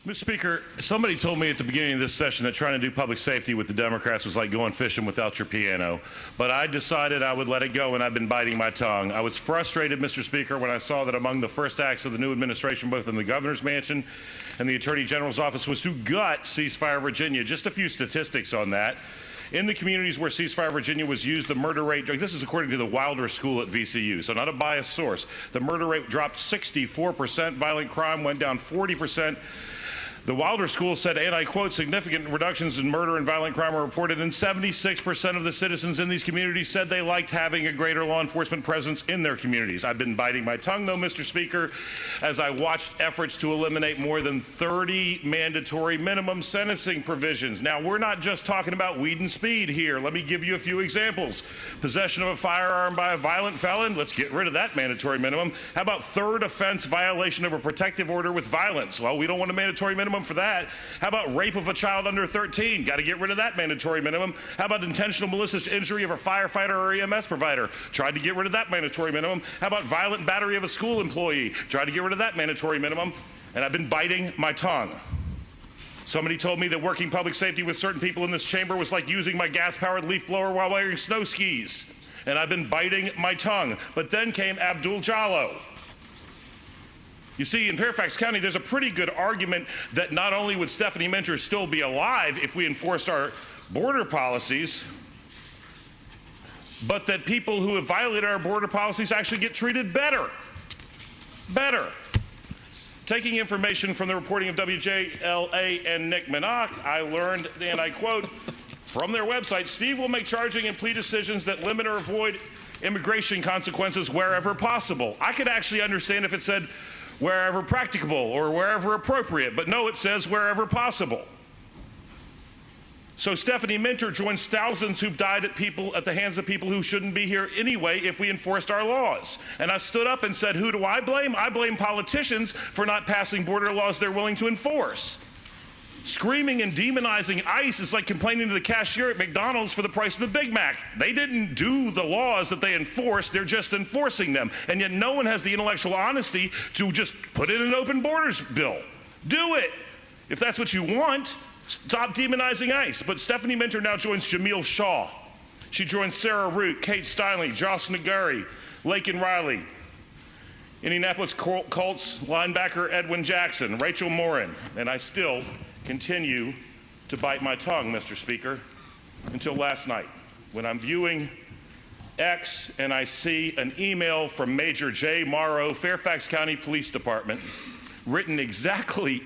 Mr. Speaker, somebody told me at the beginning of this session that trying to do public safety with the Democrats was like going fishing without your piano. But I decided I would let it go, and I've been biting my tongue. I was frustrated, Mr. Speaker, when I saw that among the first acts of the new administration, both in the governor's mansion and the Attorney General's office, was to gut Ceasefire Virginia. Just a few statistics on that. In the communities where Ceasefire Virginia was used, the murder rate, this is according to the Wilder School at VCU, so not a biased source. The murder rate dropped 64%, violent crime went down 40%. The Wilder School said, and I quote, significant reductions in murder and violent crime were reported, and 76% of the citizens in these communities said they liked having a greater law enforcement presence in their communities. I've been biting my tongue, though, Mr. Speaker, as I watched efforts to eliminate more than 30 mandatory minimum sentencing provisions. Now, we're not just talking about weed and speed here. Let me give you a few examples. Possession of a firearm by a violent felon, let's get rid of that mandatory minimum. How about third offense violation of a protective order with violence? Well, we don't want a mandatory minimum for that. How about rape of a child under 13? Got to get rid of that mandatory minimum. How about intentional malicious injury of a firefighter or EMS provider? Tried to get rid of that mandatory minimum. How about violent battery of a school employee? Tried to get rid of that mandatory minimum. And I've been biting my tongue. Somebody told me that working public safety with certain people in this chamber was like using my gas-powered leaf blower while wearing snow skis. And I've been biting my tongue. But then came Abdul Jallo. You see, in Fairfax County, there's a pretty good argument that not only would Stephanie Minter still be alive if we enforced our border policies, but that people who have violated our border policies actually get treated better. Better. Taking information from the reporting of WJLA and Nick Minach, I learned, and I quote, from their website, Steve will make charging and plea decisions that limit or avoid immigration consequences wherever possible. I could actually understand if it said wherever practicable or wherever appropriate, but no, it says wherever possible. So Stephanie Minter joins thousands who've died at the hands of people who shouldn't be here anyway if we enforced our laws. And I stood up and said, who do I blame? I blame politicians for not passing border laws they're willing to enforce. Screaming and demonizing ICE is like complaining to the cashier at McDonald's for the price of the Big Mac. They didn't do the laws that they enforced, they're just enforcing them. And yet no one has the intellectual honesty to just put in an open borders bill. Do it. If that's what you want, stop demonizing ICE. But Stephanie Minter now joins Jamil Shaw. She joins Sarah Root, Kate Steinle, Josh Nagari, Laken Riley, Indianapolis Colts linebacker Edwin Jackson, Rachel Morin, and I still continue to bite my tongue, Mr. Speaker, until last night when I'm viewing X and I see an email from Major J. Morrow, Fairfax County Police Department, written exactly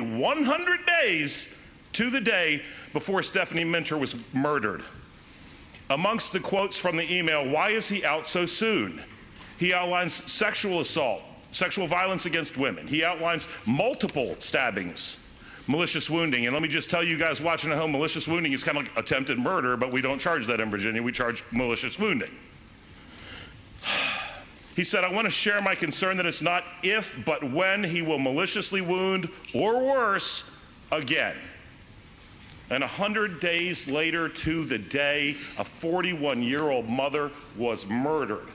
100 days to the day before Stephanie Minter was murdered. Amongst the quotes from the email, why is he out so soon? He outlines sexual assault, sexual violence against women. He outlines multiple stabbings, malicious wounding. And let me just tell you guys watching at home, malicious wounding is kind of like attempted murder, but we don't charge that in Virginia. We charge malicious wounding. He said, I want to share my concern that it's not if, but when he will maliciously wound, or worse, again. And 100 days later to the day, a 41-year-old mother was murdered.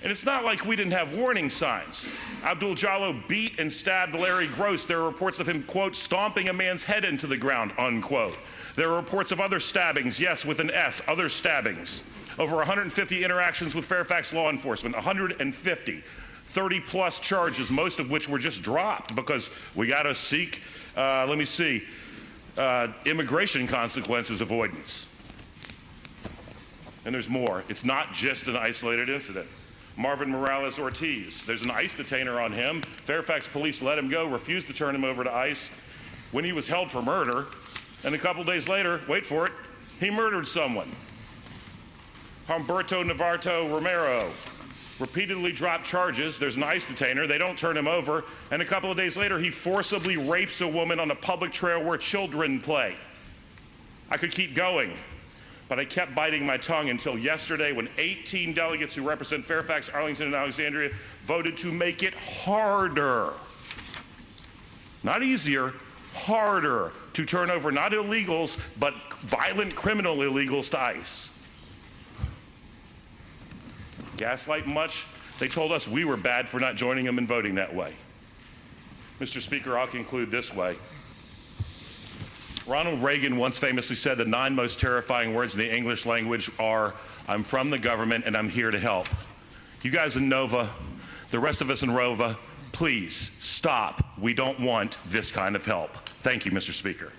And it's not like we didn't have warning signs. Abdul Jallo beat and stabbed Larry Gross. There are reports of him, quote, stomping a man's head into the ground, unquote. There are reports of other stabbings, yes, with an S, other stabbings. Over 150 interactions with Fairfax law enforcement, 150. 30-plus charges, most of which were just dropped because we got to seek, immigration consequences avoidance. And there's more. It's not just an isolated incident. Marvin Morales Ortiz, there's an ICE detainer on him. Fairfax police let him go, refused to turn him over to ICE when he was held for murder. And a couple days later, wait for it, he murdered someone. Humberto Navarro Romero repeatedly dropped charges. There's an ICE detainer. They don't turn him over. And a couple of days later, he forcibly rapes a woman on a public trail where children play. I could keep going, but I kept biting my tongue until yesterday when 18 delegates who represent Fairfax, Arlington, and Alexandria voted to make it harder, not easier, harder to turn over not illegals, but violent criminal illegals to ICE. Gaslight much? They told us we were bad for not joining them and voting that way. Mr. Speaker, I'll conclude this way. Ronald Reagan once famously said the 9 most terrifying words in the English language are, "I'm from the government and I'm here to help." You guys in Nova, the rest of us in Rova, please stop. We don't want this kind of help. Thank you, Mr. Speaker.